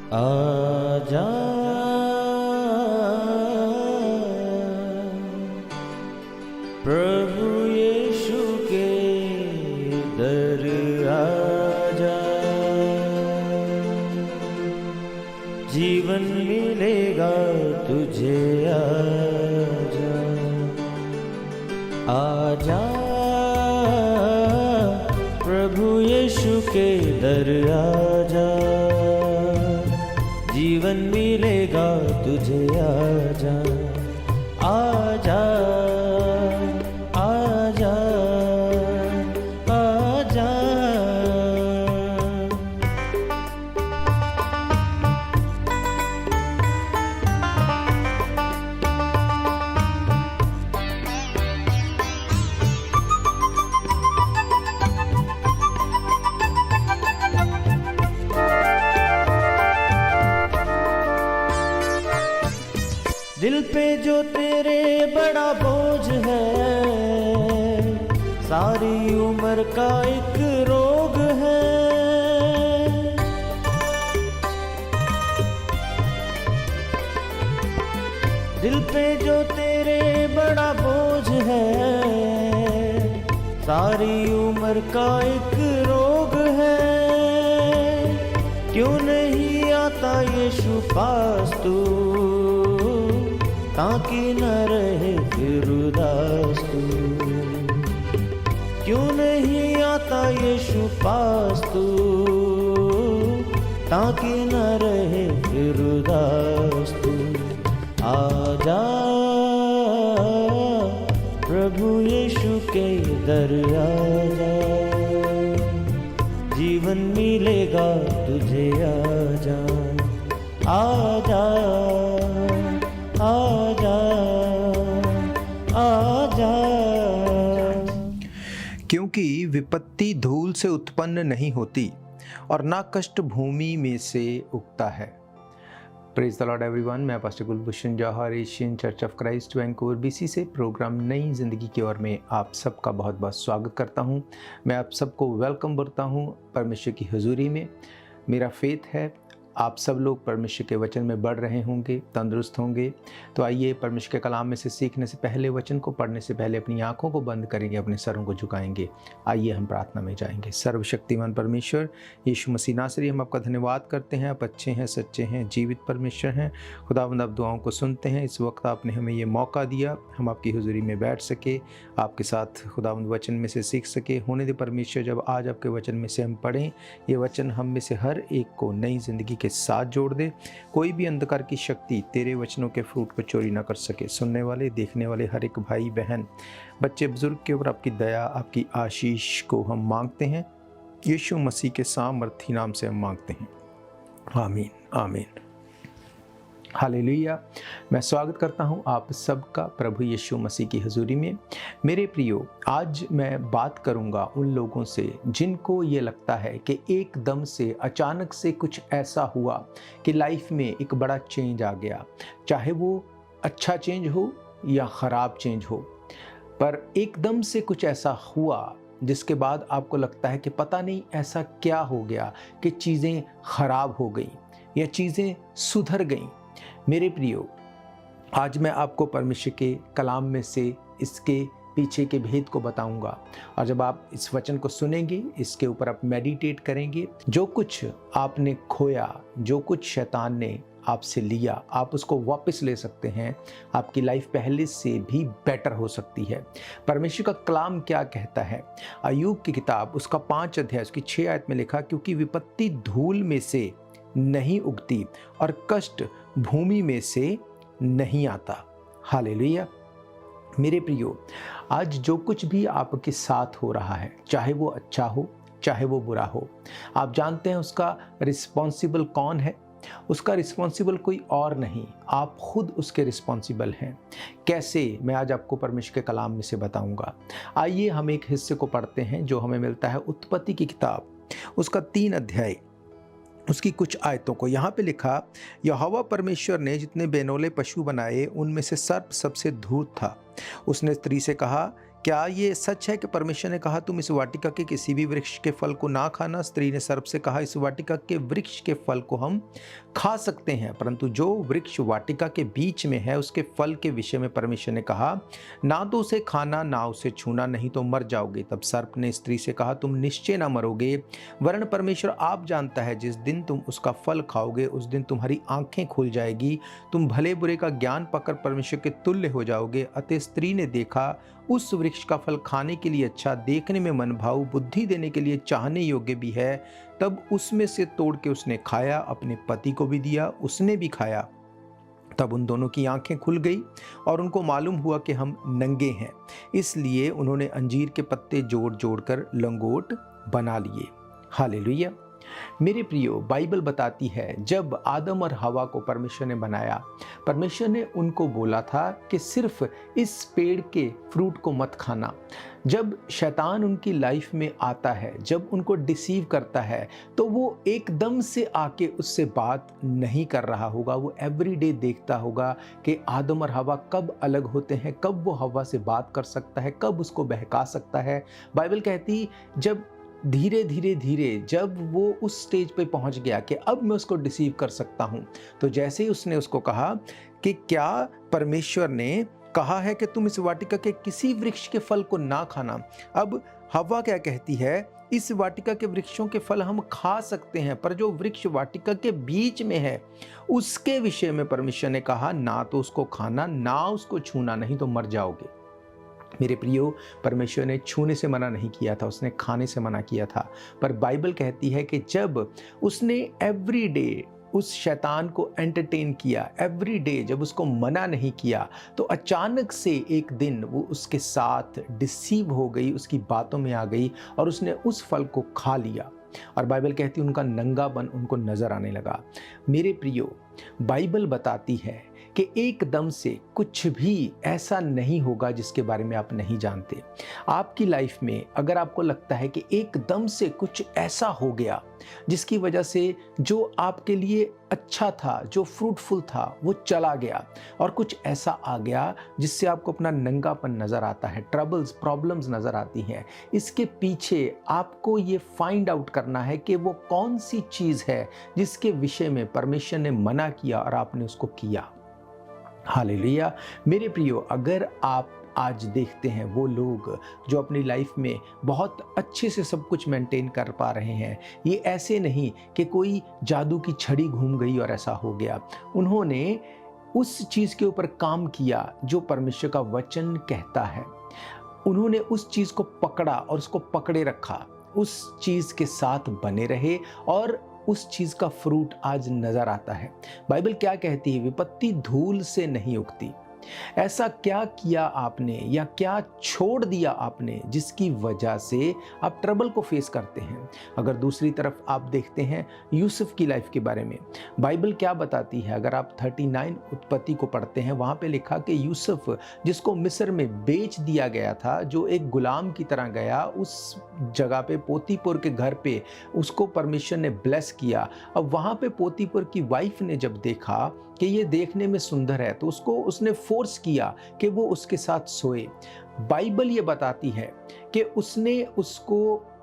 आजा प्रभु यीशु के दर आजा, जीवन मिलेगा तुझे। आजा आजा प्रभु यीशु के दर आजा, जीवन मिलेगा तुझे। आजा आजा आजा आजा। दिल पे जो तेरे बड़ा बोझ है, सारी उम्र का एक रोग है। दिल पे जो तेरे बड़ा बोझ है, सारी उम्र का एक रोग है। क्यों नहीं आता यीशु पास तू, ताकि न रहे फिर उदास तू। क्यों नहीं आता यीशु पास तू, ताकि न रहे फिर उदास तू। आजा प्रभु यीशु के दर आजा, जीवन मिलेगा तुझे। आजा आजा आजा आजा। क्योंकि विपत्ति धूल से उत्पन्न नहीं होती और ना कष्ट भूमि में से उगता है। Praise the lord everyone. मैं pastor Kulbhushan Johar, Asian church of Christ Vancouver BC से प्रोग्राम नई ज़िंदगी की ओर में आप सबका बहुत बहुत स्वागत करता हूं। मैं आप सबको वेलकम बोलता हूं परमेश्वर की हुजूरी में। मेरा फेथ है आप सब लोग परमेश्वर के वचन में बढ़ रहे होंगे, तंदुरुस्त होंगे। तो आइए परमेश्वर के कलाम में से सीखने से पहले, वचन को पढ़ने से पहले अपनी आंखों को बंद करेंगे, अपने सरों को झुकाएंगे। आइए हम प्रार्थना में जाएंगे। सर्वशक्तिमान परमेश्वर यीशु मसीह नासरी, हम आपका धन्यवाद करते हैं। आप अच्छे हैं, सच्चे हैं, जीवित परमेश्वर हैं। खुदावंद आप दुआओं को सुनते हैं। इस वक्त आपने हमें ये मौका दिया, हम आपकी हुजूरी में बैठ सके, आपके साथ खुदावंद वचन में से सीख सके। होने दे परमेश्वर, जब आज आपके वचन में से हम पढ़ें, ये वचन हम में से हर एक को नई जिंदगी के साथ जोड़ दे। कोई भी अंधकार की शक्ति तेरे वचनों के फ्रूट को चोरी ना कर सके। सुनने वाले, देखने वाले हर एक भाई बहन, बच्चे बुजुर्ग के ऊपर आपकी दया, आपकी आशीष को हम मांगते हैं। यीशु मसीह के सामर्थी नाम से हम मांगते हैं, आमीन आमीन। हालेलुया। मैं स्वागत करता हूं आप सबका प्रभु यीशु मसीह की हुजूरी में। मेरे प्रियो, आज मैं बात करूंगा उन लोगों से जिनको ये लगता है कि एकदम से अचानक से कुछ ऐसा हुआ कि लाइफ में एक बड़ा चेंज आ गया। चाहे वो अच्छा चेंज हो या ख़राब चेंज हो, पर एकदम से कुछ ऐसा हुआ जिसके बाद आपको लगता है कि पता नहीं ऐसा क्या हो गया कि चीज़ें ख़राब हो गई या चीज़ें सुधर गईं। मेरे प्रियो, आज मैं आपको परमेश्वर के कलाम में से इसके पीछे के भेद को बताऊंगा। और जब आप इस वचन को सुनेंगे, इसके ऊपर आप मेडिटेट करेंगे, जो कुछ आपने खोया, जो कुछ शैतान ने आपसे लिया, आप उसको वापस ले सकते हैं। आपकी लाइफ पहले से भी बेटर हो सकती है। परमेश्वर का कलाम क्या कहता है? अय्यूब की किताब उसका 5 अध्याय उसकी 6 आयत में लिखा, क्योंकि विपत्ति धूल में से नहीं उगती और कष्ट भूमि में से नहीं आता। हालेलुया। मेरे प्रियो, आज जो कुछ भी आपके साथ हो रहा है, चाहे वो अच्छा हो चाहे वो बुरा हो, आप जानते हैं उसका रिस्पॉन्सिबल कौन है? उसका रिस्पॉन्सिबल कोई और नहीं, आप खुद उसके रिस्पॉन्सिबल हैं। कैसे? मैं आज आपको परमेश्वर के कलाम में से बताऊंगा। आइए हम एक हिस्से को पढ़ते हैं जो हमें मिलता है उत्पत्ति की किताब उसका 3 अध्याय उसकी कुछ आयतों को। यहाँ पे लिखा, यहोवा परमेश्वर ने जितने बेनौले पशु बनाए उनमें से सर्प सबसे धूर्त था। उसने स्त्री से कहा, क्या ये सच है कि परमेश्वर ने कहा तुम इस वाटिका के किसी भी वृक्ष के फल को ना खाना? स्त्री ने सर्प से कहा इस वाटिका के वृक्ष के फल को हम खा सकते हैं, परंतु जो वृक्ष वाटिका के बीच में है उसके फल के विषय में परमेश्वर ने कहा ना तो उसे खाना ना उसे छूना, नहीं तो मर जाओगे। तब सर्प ने स्त्री से कहा तुम निश्चय ना मरोगे, वरन परमेश्वर आप जानता है जिस दिन तुम उसका फल खाओगे उस दिन तुम्हारी आंखें खुल जाएगी, तुम भले बुरे का ज्ञान पाकर परमेश्वर के तुल्य हो जाओगे। अतः स्त्री ने देखा उस वृक्ष का फल खाने के लिए अच्छा, देखने में मनभाऊ, बुद्धि देने के लिए चाहने योग्य भी है, तब उसमें से तोड़ के उसने खाया, अपने पति को भी दिया, उसने भी खाया। तब उन दोनों की आंखें खुल गई और उनको मालूम हुआ कि हम नंगे हैं, इसलिए उन्होंने अंजीर के पत्ते जोड़ जोड़ कर लंगोट बना लिए। हालेलुया। मेरे प्रियो, बाइबल बताती है जब आदम और हवा को परमेश्वर ने बनाया, परमेश्वर ने उनको बोला था कि सिर्फ इस पेड़ के फ्रूट को मत खाना। जब शैतान उनकी लाइफ में आता है, जब उनको डिसीव करता है, तो वो एकदम से आके उससे बात नहीं कर रहा होगा। वो एवरीडे देखता होगा कि आदम और हवा कब अलग होते हैं, कब वो हवा से बात कर सकता है, कब उसको बहका सकता है। बाइबल कहती जब धीरे धीरे धीरे जब वो उस स्टेज पे पहुंच गया कि अब मैं उसको डिसीव कर सकता हूं, तो जैसे ही उसने उसको कहा कि क्या परमेश्वर ने कहा है कि तुम इस वाटिका के किसी वृक्ष के फल को ना खाना। अब हवा क्या कहती है, इस वाटिका के वृक्षों के फल हम खा सकते हैं, पर जो वृक्ष वाटिका के बीच में है उसके विषय में परमेश्वर ने कहा ना तो उसको खाना ना उसको छूना, नहीं तो मर जाओगे। मेरे प्रियो, परमेश्वर ने छूने से मना नहीं किया था, उसने खाने से मना किया था। पर बाइबल कहती है कि जब उसने एवरीडे उस शैतान को एंटरटेन किया, एवरीडे जब उसको मना नहीं किया, तो अचानक से एक दिन वो उसके साथ डिसीव हो गई, उसकी बातों में आ गई और उसने उस फल को खा लिया। और बाइबल कहती है उनका नंगापन उनको नजर आने लगा। मेरे प्रियो, बाइबल बताती है कि एकदम से कुछ भी ऐसा नहीं होगा जिसके बारे में आप नहीं जानते। आपकी लाइफ में अगर आपको लगता है कि एकदम से कुछ ऐसा हो गया जिसकी वजह से जो आपके लिए अच्छा था, जो फ्रूटफुल था, वो चला गया, और कुछ ऐसा आ गया जिससे आपको अपना नंगापन नजर आता है, ट्रबल्स, प्रॉब्लम्स नजर आती हैं, इसके पीछे आपको ये फाइंड आउट करना है कि वो कौन सी चीज है जिसके विषय में परमेश्वर ने मना किया और आपने उसको किया। हालेलुया। मेरे प्रियो, अगर आप आज देखते हैं वो लोग जो अपनी लाइफ में बहुत अच्छे से सब कुछ मेंटेन कर पा रहे हैं, ये ऐसे नहीं कि कोई जादू की छड़ी घूम गई और ऐसा हो गया। उन्होंने उस चीज़ के ऊपर काम किया जो परमेश्वर का वचन कहता है। उन्होंने उस चीज़ को पकड़ा और उसको पकड़े रखा, उस चीज़ के साथ बने रहे और उस चीज का फ्रूट आज नजर आता है। बाइबल क्या कहती है, विपत्ति धूल से नहीं उगती। ऐसा क्या किया आपने या क्या छोड़ दिया आपने जिसकी वजह से आप ट्रबल को फेस करते हैं। अगर दूसरी तरफ आप देखते हैं यूसुफ की लाइफ के बारे में, बाइबल क्या बताती है, अगर आप 39 उत्पत्ति को पढ़ते हैं, वहां पे लिखा कि यूसुफ जिसको मिस्र में बेच दिया गया था, जो एक गुलाम की तरह गया, उस जगह पे पोतीपुर के घर पे उसको परमेश्वर ने ब्लेस किया। अब वहां पे पोतीपुर की वाइफ ने जब देखा कि ये देखने में सुंदर है, तो उसने फोर्स किया कि वो उसके साथ सोए। बाइबल ये बताती है कि उसने उसको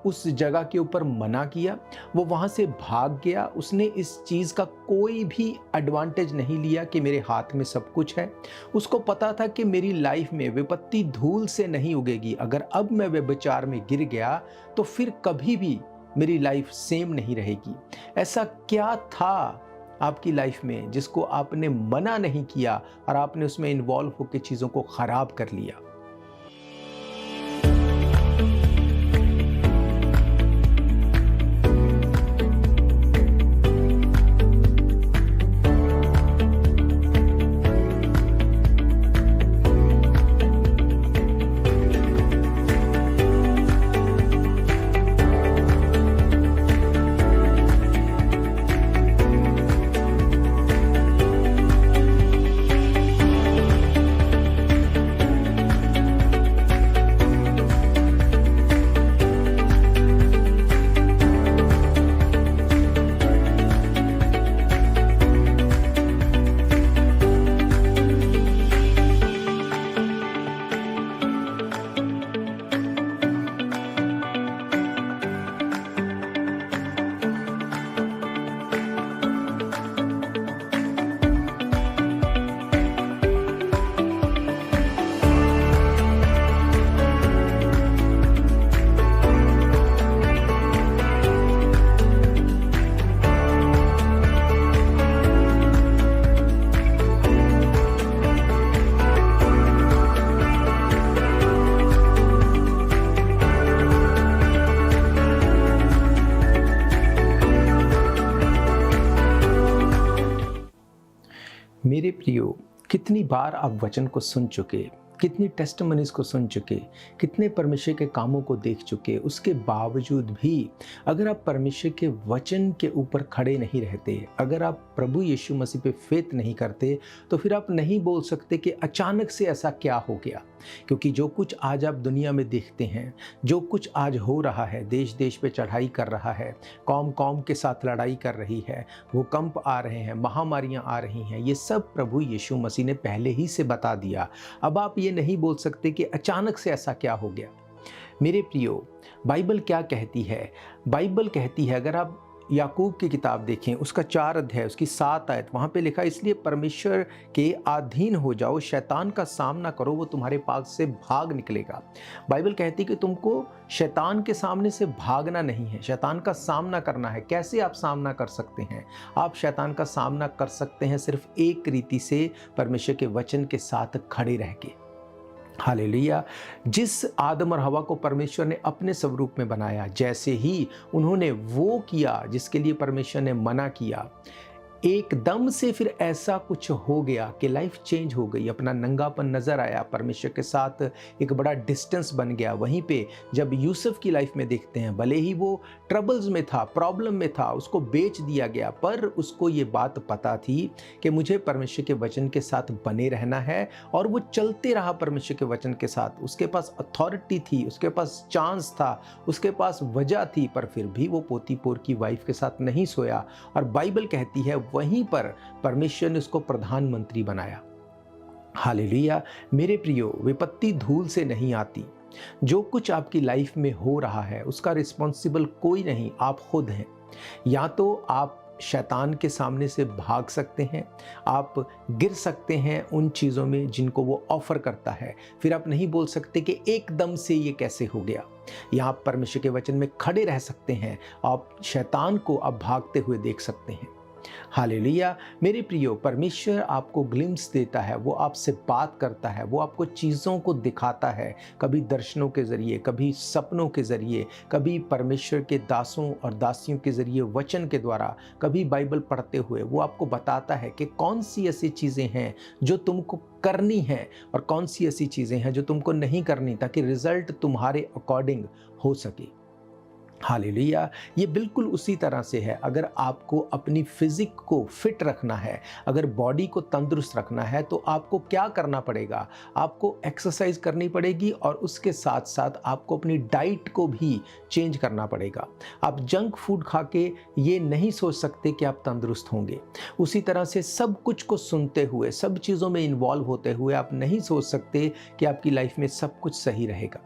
उस जगह के ऊपर मना किया, वो वहां से भाग गया। उसने इस चीज का कोई भी एडवांटेज नहीं लिया कि मेरे हाथ में सब कुछ है। उसको पता था कि मेरी लाइफ में विपत्ति धूल से नहीं उगेगी। अगर अब मैं व्यभिचार में गिर गया तो फिर कभी भी मेरी लाइफ सेम नहीं रहेगी। ऐसा क्या था आपकी लाइफ में जिसको आपने मना नहीं किया और आपने उसमें इन्वॉल्व होकर चीज़ों को खराब कर लिया। प्रियो, कितनी बार आप वचन को सुन चुके, कितनी टेस्टिमनीज को सुन चुके, कितने परमेश्वर के कामों को देख चुके, उसके बावजूद भी अगर आप परमेश्वर के वचन के ऊपर खड़े नहीं रहते, अगर आप प्रभु यीशु मसीह पे फेथ नहीं करते, तो फिर आप नहीं बोल सकते कि अचानक से ऐसा क्या हो गया। क्योंकि जो कुछ आज आप दुनिया में देखते हैं, जो कुछ आज हो रहा है, देश देश पे चढ़ाई कर रहा है, कौम कौम के साथ लड़ाई कर रही है, भूकंप आ रहे हैं, महामारियां आ रही हैं, ये सब प्रभु यीशु मसीह ने पहले ही से बता दिया। अब आप ये नहीं बोल सकते कि अचानक से ऐसा क्या हो गया। मेरे प्रियो, बाइबल क्या कहती है? बाइबल कहती है, अगर आप याकूब की किताब देखें, उसका 4 अध्याय, उसकी 7 आयत, वहाँ पे लिखा, इसलिए परमेश्वर के अधीन हो जाओ, शैतान का सामना करो, वो तुम्हारे पास से भाग निकलेगा। बाइबल कहती है कि तुमको शैतान के सामने से भागना नहीं है, शैतान का सामना करना है। कैसे आप सामना कर सकते हैं? आप शैतान का सामना कर सकते हैं सिर्फ एक रीति से, परमेश्वर के वचन के साथ खड़े रह के। हालेलुया। जिस आदम और हवा को परमेश्वर ने अपने स्वरूप में बनाया, जैसे ही उन्होंने वो किया जिसके लिए परमेश्वर ने मना किया, एकदम से फिर ऐसा कुछ हो गया कि लाइफ चेंज हो गई। अपना नंगापन नजर आया, परमेश्वर के साथ एक बड़ा डिस्टेंस बन गया। वहीं पे जब यूसुफ की लाइफ में देखते हैं, भले ही वो ट्रबल्स में था, प्रॉब्लम में था, उसको बेच दिया गया, पर उसको ये बात पता थी कि मुझे परमेश्वर के वचन के साथ बने रहना है, और वो चलते रहा परमेश्वर के वचन के साथ। उसके पास अथॉरिटी थी, उसके पास चांस था, उसके पास वजह थी, पर फिर भी वो पोतीपोर की वाइफ के साथ नहीं सोया। और बाइबल कहती है वहीं पर परमेश्वर ने उसको प्रधानमंत्री बनाया। हालेलुया। मेरे प्रियो, विपत्ति धूल से नहीं आती। जो कुछ आपकी लाइफ में हो रहा है उसका रिस्पॉन्सिबल कोई नहीं, आप खुद हैं। या तो आप शैतान के सामने से भाग सकते हैं, आप गिर सकते हैं उन चीज़ों में जिनको वो ऑफर करता है। फिर आप नहीं बोल सकते कि एकदम से ये कैसे हो गया। या आप परमेश्वर के वचन में खड़े रह सकते हैं, आप शैतान को अब भागते हुए देख सकते हैं। हालेलुया। मेरे प्रियो, परमेश्वर आपको ग्लिम्स देता है, वो आपसे बात करता है, वो आपको चीज़ों को दिखाता है, कभी दर्शनों के ज़रिए, कभी सपनों के ज़रिए, कभी परमेश्वर के दासों और दासियों के ज़रिए वचन के द्वारा, कभी बाइबल पढ़ते हुए वो आपको बताता है कि कौन सी ऐसी चीज़ें हैं जो तुमको करनी है और कौन सी ऐसी चीज़ें हैं जो तुमको नहीं करनी, ताकि रिजल्ट तुम्हारे अकॉर्डिंग हो सके। हालेलुया। ये बिल्कुल उसी तरह से है। अगर आपको अपनी फिजिक को फिट रखना है, अगर बॉडी को तंदुरुस्त रखना है, तो आपको क्या करना पड़ेगा? आपको एक्सरसाइज करनी पड़ेगी, और उसके साथ साथ आपको अपनी डाइट को भी चेंज करना पड़ेगा। आप जंक फूड खा के ये नहीं सोच सकते कि आप तंदुरुस्त होंगे। उसी तरह से सब कुछ को सुनते हुए, सब चीज़ों में इन्वॉल्व होते हुए आप नहीं सोच सकते कि आपकी लाइफ में सब कुछ सही रहेगा।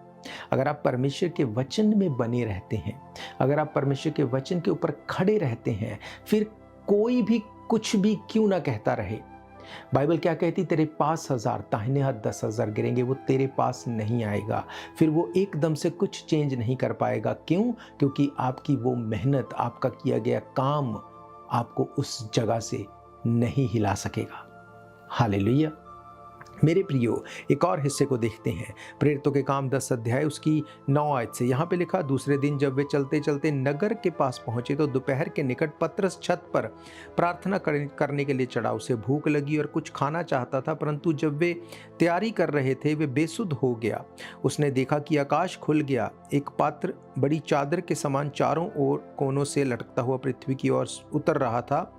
अगर आप परमेश्वर के वचन में बने रहते हैं, अगर आप परमेश्वर के वचन के ऊपर खड़े रहते हैं, फिर कोई भी कुछ भी क्यों ना कहता रहे। बाइबल क्या कहती? तेरे पास 1000, दाहिने हाथ 10,000 गिरेंगे, वो तेरे पास नहीं आएगा। फिर वो एकदम से कुछ चेंज नहीं कर पाएगा। क्यों? क्योंकि आपकी वो मेहनत, आपका किया गया काम आपको उस जगह से नहीं हिला सकेगा। हालेलुया। मेरे प्रियो, एक और हिस्से को देखते हैं, प्रेरितों के काम 10 अध्याय उसकी 9 आयत से। यहाँ पे लिखा, दूसरे दिन जब वे चलते चलते नगर के पास पहुंचे तो दोपहर के निकट पतरस छत पर प्रार्थना करने के लिए चढ़ा। उसे भूख लगी और कुछ खाना चाहता था, परंतु जब वे तैयारी कर रहे थे वे बेसुध हो गया। उसने देखा कि आकाश खुल गया, एक पात्र बड़ी चादर के समान चारों ओर कोनों से लटकता हुआ पृथ्वी की ओर उतर रहा था,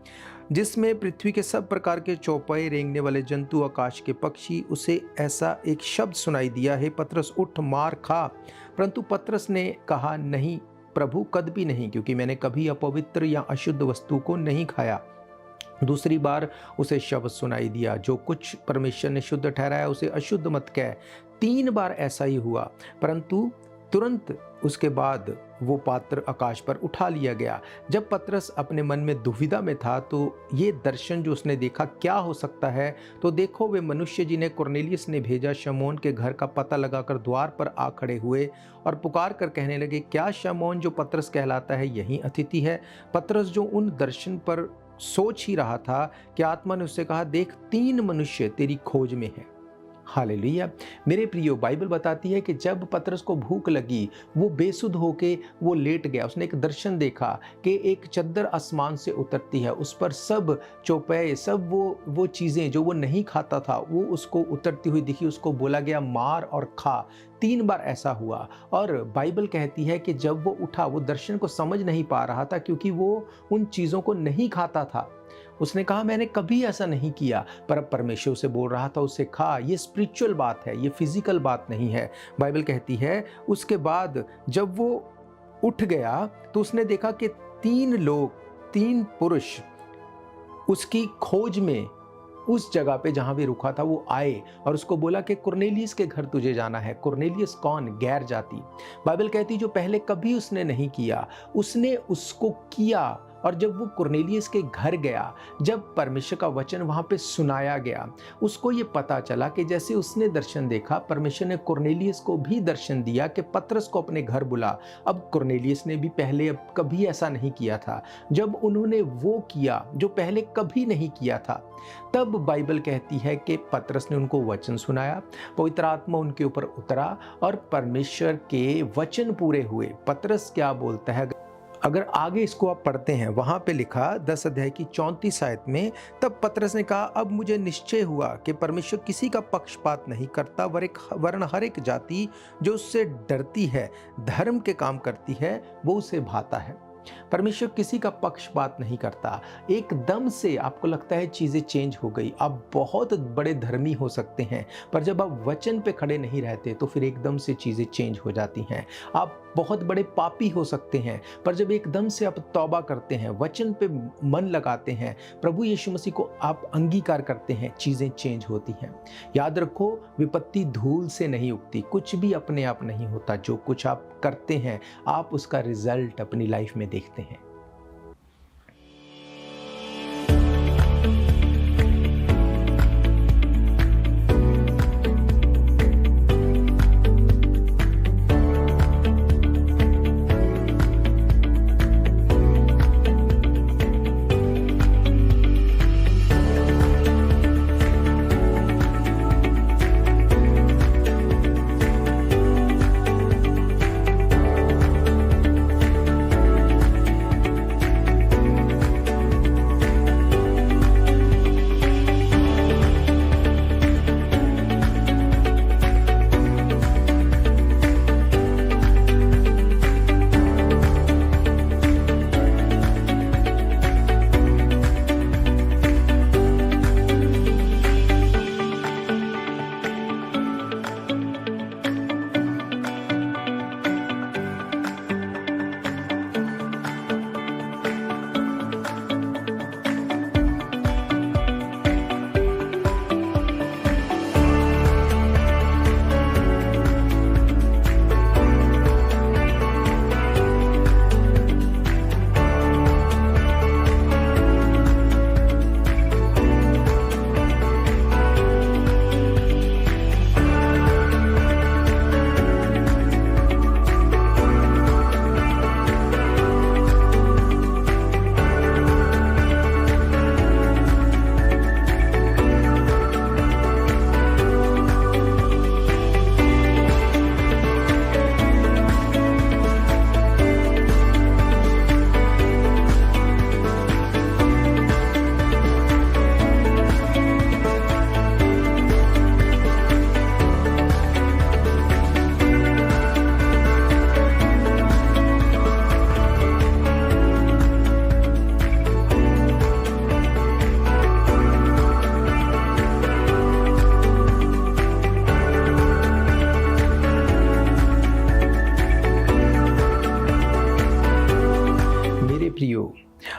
जिसमें पृथ्वी के सब प्रकार के चौपाए, रेंगने वाले जंतु, आकाश के पक्षी। उसे ऐसा एक शब्द सुनाई दिया, हे पतरस, उठ मार खा। परंतु पतरस ने कहा, नहीं प्रभु, कभी नहीं, क्योंकि मैंने कभी अपवित्र या अशुद्ध वस्तु को नहीं खाया। दूसरी बार उसे शब्द सुनाई दिया, जो कुछ परमेश्वर ने शुद्ध ठहराया उसे अशुद्ध मत कह। 3 बार ऐसा ही हुआ, परंतु तुरंत उसके बाद वो पात्र आकाश पर उठा लिया गया। जब पतरस अपने मन में दुविधा में था, तो ये दर्शन जो उसने देखा क्या हो सकता है, तो देखो वे मनुष्य जिन्हें कुरनेलियुस ने भेजा शमौन के घर का पता लगाकर द्वार पर आ खड़े हुए और पुकार कर कहने लगे, क्या शमौन जो पतरस कहलाता है यहीं अतिथि है? पतरस जो उन दर्शन पर सोच ही रहा था कि आत्मा ने उससे कहा, देख 3 मनुष्य तेरी खोज में है। हालेलुया। मेरे प्रियो, बाइबल बताती है कि जब पतरस को भूख लगी, वो बेसुध होके वो लेट गया। उसने एक दर्शन देखा कि एक चद्दर आसमान से उतरती है, उस पर सब चौपाए, सब वो चीज़ें जो वो नहीं खाता था वो उसको उतरती हुई दिखी। उसको बोला गया मार और खा। 3 बार ऐसा हुआ। और बाइबल कहती है कि जब वो उठा, वो दर्शन को समझ नहीं पा रहा था क्योंकि वो उन चीज़ों को नहीं खाता था। उसने कहा मैंने कभी ऐसा नहीं किया, पर अब परमेश्वर उसे बोल रहा था उसे खा। ये स्पिरिचुअल बात है, ये फिजिकल बात नहीं है। बाइबल कहती है उसके बाद जब वो उठ गया तो उसने देखा कि 3 लोग, 3 पुरुष उसकी खोज में उस जगह पे जहां भी रुका था वो आए और उसको बोला कि कुरनेलियस के घर तुझे जाना है। कुरनेलियस कौन? गैर जाति। बाइबल कहती जो पहले कभी उसने नहीं किया, उसने उसको किया। और जब वो कुरनेलियस के घर गया, जब परमेश्वर का वचन वहाँ पे सुनाया गया, उसको ये पता चला कि जैसे उसने दर्शन देखा, परमेश्वर ने कुरनेलियस को भी दर्शन दिया कि पतरस को अपने घर बुला। अब कुरनेलियस ने भी पहले अब कभी ऐसा नहीं किया था। जब उन्होंने वो किया जो पहले कभी नहीं किया था, तब बाइबल कहती है कि पतरस ने उनको वचन सुनाया, पवित्र आत्मा उनके ऊपर उतरा और परमेश्वर के वचन पूरे हुए। पतरस क्या बोलता है, अगर आगे इसको आप पढ़ते हैं, वहाँ पे लिखा 10 अध्याय की 34 आयत में, तब पतरस ने कहा अब मुझे निश्चय हुआ कि परमेश्वर किसी का पक्षपात नहीं करता, वरन हर एक जाति जो उससे डरती है, धर्म के काम करती है, वो उसे भाता है। परमेश्वर किसी का पक्षपात नहीं करता। एकदम से आपको लगता है चीज़ें चेंज हो गई, आप बहुत बड़े धर्मी हो सकते हैं, पर जब आप वचन पे खड़े नहीं रहते तो फिर एकदम से चीज़ें चेंज हो जाती हैं। आप बहुत बड़े पापी हो सकते हैं, पर जब एकदम से आप तौबा करते हैं, वचन पे मन लगाते हैं, प्रभु यीशु मसीह को आप अंगीकार करते हैं, चीज़ें चेंज होती हैं। याद रखो, विपत्ति धूल से नहीं उगती, कुछ भी अपने आप नहीं होता। जो कुछ आप करते हैं, आप उसका रिजल्ट अपनी लाइफ में देखते हैं।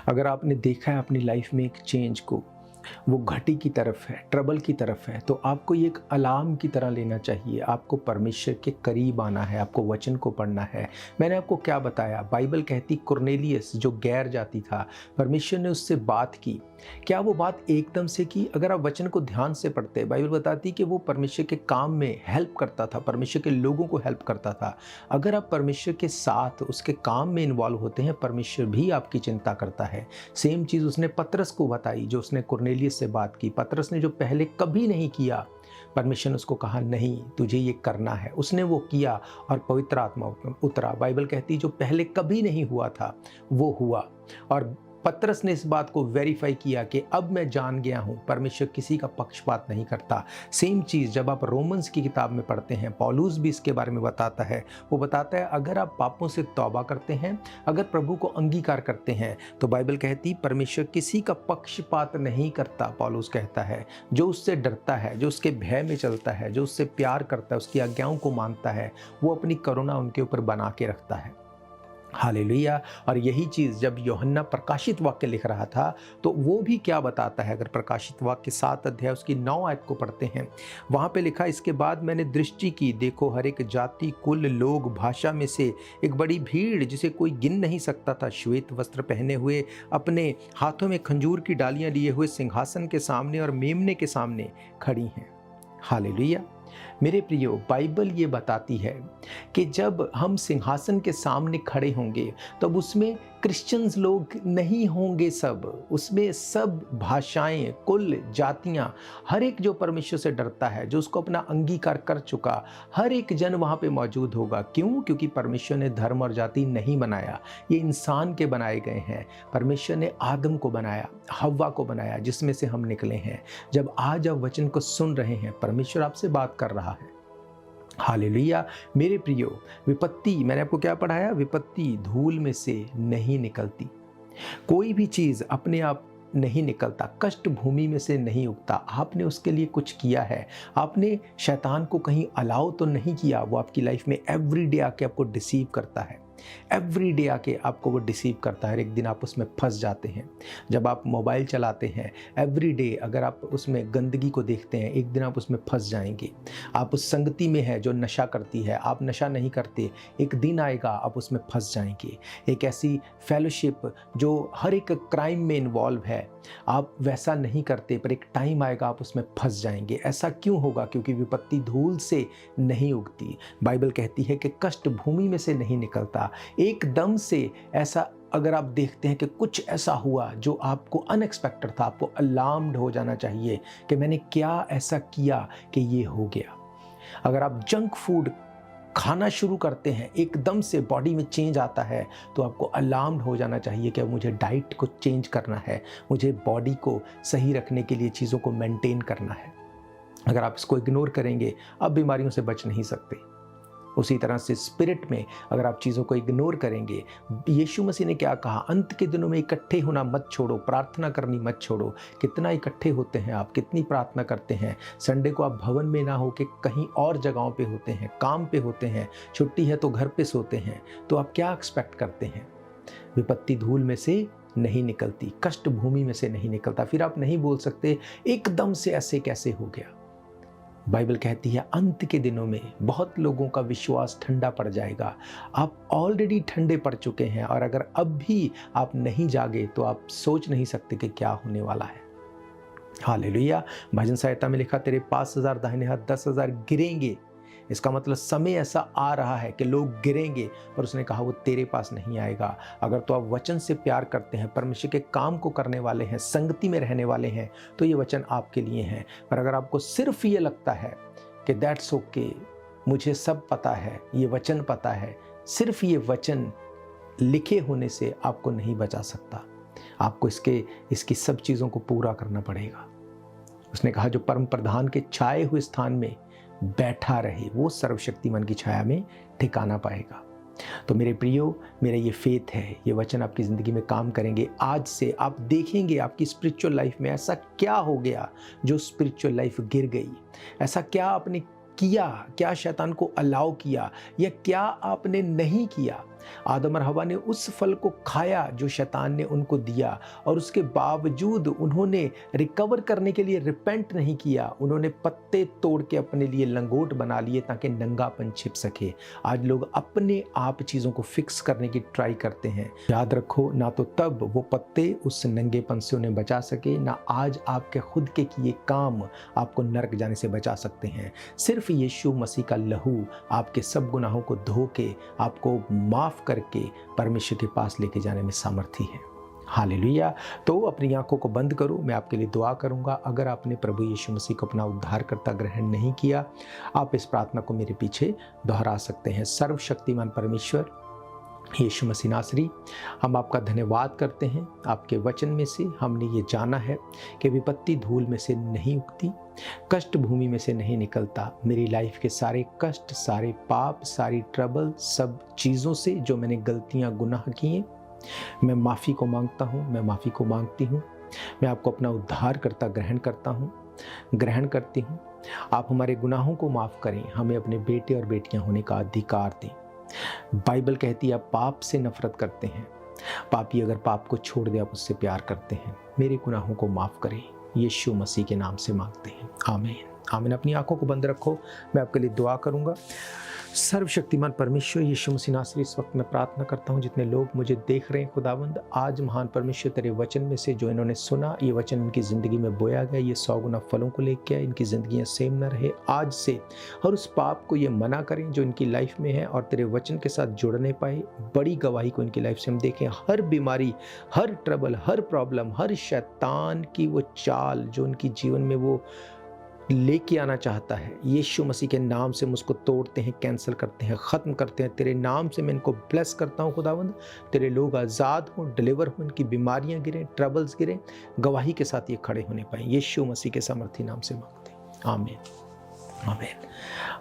अगर आपने देखा है अपनी लाइफ में एक चेंज को, वो घटी की तरफ है, ट्रबल की तरफ है, तो आपको ये एक अलार्म की तरह लेना चाहिए। आपको परमेश्वर के करीब आना है, आपको वचन को पढ़ना है। मैंने आपको क्या बताया, बाइबल कहती कुरनेलियस जो गैर जाति था, परमेश्वर ने उससे बात की। क्या वो बात एकदम से की? अगर आप वचन को ध्यान से पढ़ते, बाइबल बताती कि वो परमेश्वर के काम में हेल्प करता था, परमेश्वर के लोगों को हेल्प करता था। अगर आप परमेश्वर के साथ उसके काम में इन्वॉल्व होते हैं, परमेश्वर भी आपकी चिंता करता है। सेम चीज़ उसने पतरस को बताई, जो उसने कुरनेलियस से बात की। पतरस ने जो पहले कभी नहीं किया, परमेश्वर ने उसको कहा नहीं, तुझे ये करना है। उसने वो किया और पवित्र आत्मा उतरा। बाइबल कहती है जो पहले कभी नहीं हुआ था वो हुआ। और पतरस ने इस बात को वेरीफाई किया कि अब मैं जान गया हूं परमेश्वर किसी का पक्षपात नहीं करता। सेम चीज़ जब आप रोमन्स की किताब में पढ़ते हैं, पौलुस भी इसके बारे में बताता है। वो बताता है अगर आप पापों से तौबा करते हैं, अगर प्रभु को अंगीकार करते हैं, तो बाइबल कहती परमेश्वर किसी का पक्षपात नहीं करता। पौलुस कहता है जो उससे डरता है, जो उसके भय में चलता है, जो उससे प्यार करता है, उसकी आज्ञाओं को मानता है, वो अपनी करुणा उनके ऊपर बना के रखता है। हालेलुया। और यही चीज़ जब यूहन्ना प्रकाशित वाक्य लिख रहा था तो वो भी क्या बताता है, अगर प्रकाशित वाक्य 7 अध्याय उसकी 9 आयत को पढ़ते हैं, वहाँ पे लिखा इसके बाद मैंने दृष्टि की, देखो हर एक जाति, कुल, लोग, भाषा में से एक बड़ी भीड़ जिसे कोई गिन नहीं सकता था, श्वेत वस्त्र पहने हुए, अपने हाथों में खंजूर की डालियाँ लिए हुए सिंहासन के सामने और मेमने के सामने खड़ी हैं। हालेलुया। मेरे प्रियो, बाइबल ये बताती है कि जब हम सिंहासन के सामने खड़े होंगे तब उसमें क्रिश्चियंस लोग नहीं होंगे, सब उसमें सब भाषाएं, कुल, जातियां, हर एक जो परमेश्वर से डरता है, जो उसको अपना अंगीकार कर चुका, हर एक जन वहाँ पे मौजूद होगा। क्यों? क्योंकि परमेश्वर ने धर्म और जाति नहीं बनाया, ये इंसान के बनाए गए हैं। परमेश्वर ने आदम को बनाया, हव्वा को बनाया, जिसमें से हम निकले हैं। जब आज आप वचन को सुन रहे हैं, परमेश्वर आपसे बात कर रहा है। हालेलुया। मेरे प्रियो, विपत्ति, मैंने आपको क्या पढ़ाया? विपत्ति धूल में से नहीं निकलती। कोई भी चीज़ अपने आप नहीं निकलता, कष्ट भूमि में से नहीं उगता। आपने उसके लिए कुछ किया है, आपने शैतान को कहीं अलाउ तो नहीं किया। वो आपकी लाइफ में एवरीडे आके आपको डिसीव करता है, एवरीडे आके आपको वो डिसीव करता है। एक दिन आप उसमें फंस जाते हैं। जब आप मोबाइल चलाते हैं, एवरीडे अगर आप उसमें गंदगी को देखते हैं, एक दिन आप उसमें फंस जाएंगे। आप उस संगति में है जो नशा करती है, आप नशा नहीं करते, एक दिन आएगा आप उसमें फंस जाएंगे। एक ऐसी फेलोशिप जो हर एक क्राइम में इन्वॉल्व है, आप वैसा नहीं करते, पर एक टाइम आएगा आप उसमें फंस जाएंगे। ऐसा क्यों होगा? क्योंकि विपत्ति धूल से नहीं उगती। बाइबल कहती है कि कष्ट भूमि में से नहीं निकलता। एकदम से ऐसा अगर आप देखते हैं कि कुछ ऐसा हुआ जो आपको अनएक्सपेक्टेड था, आपको अलार्म्ड हो जाना चाहिए कि मैंने क्या ऐसा किया कि ये हो गया। अगर आप जंक फूड खाना शुरू करते हैं, एकदम से बॉडी में चेंज आता है, तो आपको अलार्म्ड हो जाना चाहिए कि अब मुझे डाइट को चेंज करना है, मुझे बॉडी को सही रखने के लिए चीज़ों को मेंटेन करना है। अगर आप इसको इग्नोर करेंगे, आप बीमारियों से बच नहीं सकते। उसी तरह से स्पिरिट में अगर आप चीज़ों को इग्नोर करेंगे, यीशु मसीह ने क्या कहा? अंत के दिनों में इकट्ठे होना मत छोड़ो, प्रार्थना करनी मत छोड़ो। कितना इकट्ठे होते हैं आप, कितनी प्रार्थना करते हैं? संडे को आप भवन में ना हो के कहीं और जगहों पे होते हैं, काम पे होते हैं, छुट्टी है तो घर पे सोते हैं। तो आप क्या एक्सपेक्ट करते हैं? विपत्ति धूल में से नहीं निकलती, कष्ट भूमि में से नहीं निकलता। फिर आप नहीं बोल सकते एकदम से ऐसे कैसे हो गया। बाइबल कहती है अंत के दिनों में बहुत लोगों का विश्वास ठंडा पड़ जाएगा। आप ऑलरेडी ठंडे पड़ चुके हैं, और अगर अब भी आप नहीं जागे तो आप सोच नहीं सकते कि क्या होने वाला है। हालेलुया। भजन संहिता में लिखा, तेरे 5,000 दाहिने हाथ 10,000 गिरेंगे। इसका मतलब समय ऐसा आ रहा है कि लोग गिरेंगे, और उसने कहा वो तेरे पास नहीं आएगा। अगर तो आप वचन से प्यार करते हैं, परमेश्वर के काम को करने वाले हैं, संगति में रहने वाले हैं, तो ये वचन आपके लिए हैं। पर अगर आपको सिर्फ ये लगता है कि दैट्स ओके, मुझे सब पता है, ये वचन पता है, सिर्फ ये वचन लिखे होने से आपको नहीं बचा सकता। आपको इसकी सब चीज़ों को पूरा करना पड़ेगा। उसने कहा जो परम प्रधान के छाए हुए स्थान में बैठा रहे, वो सर्वशक्तिमान की छाया में ठिकाना पाएगा। तो मेरे प्रियो, मेरा ये फेथ है, ये वचन आपकी ज़िंदगी में काम करेंगे। आज से आप देखेंगे आपकी स्पिरिचुअल लाइफ में ऐसा क्या हो गया जो स्पिरिचुअल लाइफ गिर गई। ऐसा क्या आपने किया, क्या शैतान को अलाउ किया, या क्या आपने नहीं किया। आदम और हवा ने उस फल को खाया जो शैतान ने उनको दिया, और उसके बावजूद उन्होंने रिकवर करने के लिए रिपेंट नहीं किया। उन्होंने पत्ते तोड़ के अपने लिए लंगोट बना लिए ताकि नंगापन छिप सके। आज लोग अपने आप चीज़ों को फिक्स करने की ट्राई करते हैं। याद रखो, ना तो तब वो पत्ते उस नंगेपन से उन्हें बचा सके, ना आज आपके खुद के किए काम आपको नरक जाने से बचा सकते हैं। सिर्फ यीशु मसीह का लहू आपके सब गुनाहों को धो के आपको माफ करके परमेश्वर के पास लेके जाने में सामर्थी है। हालेलुया। तो अपनी आंखों को बंद करो, मैं आपके लिए दुआ करूंगा। अगर आपने प्रभु यीशु मसीह को अपना उद्धारकर्ता ग्रहण नहीं किया, आप इस प्रार्थना को मेरे पीछे दोहरा सकते हैं। सर्वशक्तिमान परमेश्वर यीशु मसीह नासरी, हम आपका धन्यवाद करते हैं। आपके वचन में से हमने ये जाना है कि विपत्ति धूल में से नहीं उगती, कष्ट भूमि में से नहीं निकलता। मेरी लाइफ के सारे कष्ट, सारे पाप, सारी ट्रबल, सब चीज़ों से जो मैंने गलतियां, गुनाह किए, मैं माफ़ी को मांगता हूँ, मैं माफ़ी को मांगती हूँ। मैं आपको अपना उद्धारकर्ता ग्रहण करता हूँ, ग्रहण करती हूँ। आप हमारे गुनाहों को माफ़ करें, हमें अपने बेटे और बेटियां होने का अधिकार दें। बाइबल कहती है आप पाप से नफरत करते हैं, पापी अगर पाप को छोड़ दे आप उससे प्यार करते हैं। मेरे गुनाहों को माफ़ करें, यीशु मसीह के नाम से मांगते हैं, आमीन आमीन। अपनी आंखों को बंद रखो, मैं आपके लिए दुआ करूंगा। सर्वशक्तिमान परमेश्वर यीशु मसीह नासरी, इस वक्त मैं प्रार्थना करता हूँ जितने लोग मुझे देख रहे हैं खुदावंद, आज महान परमेश्वर तेरे वचन में से जो इन्होंने सुना, ये वचन इनकी ज़िंदगी में बोया गया, ये 100 गुना फलों को लेके आए, इनकी ज़िंदगियाँ सेम न रहे आज से, और उस पाप को ये मना करें जो इनकी लाइफ में है, और तेरे वचन के साथ जुड़ने पाए। बड़ी गवाही को इनकी लाइफ से हम देखें। हर बीमारी, हर ट्रबल, हर प्रॉब्लम, हर शैतान की वो चाल जो इनकी जीवन में वो लेके आना चाहता है, यीशु मसीह के नाम से हम उसको तोड़ते हैं, कैंसिल करते हैं, ख़त्म करते हैं। तेरे नाम से मैं इनको ब्लेस करता हूँ खुदावंद। तेरे लोग आज़ाद हों, डिलीवर हों, इनकी बीमारियाँ गिरें, ट्रबल्स गिरें, गवाही के साथ ये खड़े होने पाएँ। यीशु मसीह के सामर्थी नाम से मांगते हैं, आमीन आमीन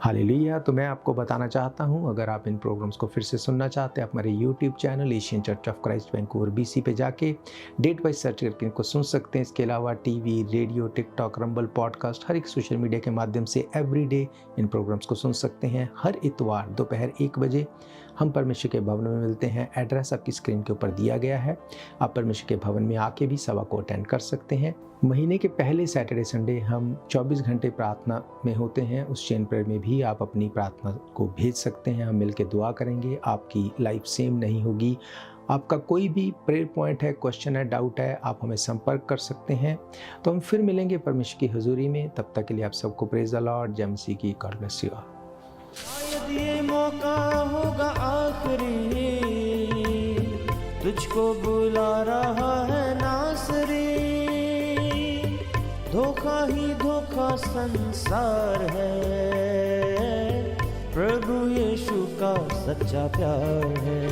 हालेलुया। तो मैं आपको बताना चाहता हूं, अगर आप इन प्रोग्राम्स को फिर से सुनना चाहते हैं, आप हमारे YouTube channel Asian church of Christ Vancouver BC पे जाके डेट वाइज सर्च करके इनको सुन सकते हैं। इसके अलावा TV, radio, TikTok, Rumble, podcast, हर एक सोशल मीडिया के माध्यम से एवरीडे इन प्रोग्राम्स को सुन सकते हैं। हर इतवार दोपहर 1 बजे हम परमेश्वर के भवन में मिलते हैं। एड्रेस आपकी स्क्रीन के ऊपर दिया गया है। आप परमेश्वर के भवन में आके भी सभा को अटेंड कर सकते हैं। महीने के पहले सैटरडे संडे हम 24 घंटे प्रार्थना में होते हैं। उस चेन प्रेयर में भी आप अपनी प्रार्थना को भेज सकते हैं, हम मिलकर दुआ करेंगे। आपकी लाइफ सेम नहीं होगी। आपका कोई भी प्रेयर पॉइंट है, क्वेश्चन है, डाउट है, आप हमें संपर्क कर सकते हैं। तो हम फिर मिलेंगे परमेश्वर की हुजूरी में। तब तक के लिए आप सबको प्रेज द लॉर्ड, जय मसीह की। God bless you. शायद ये मौका होगा आखिरी, तुझको बुला रहा है नासरी। धोखा ही धोखा संसार है, प्रभु यीशु का सच्चा प्यार है।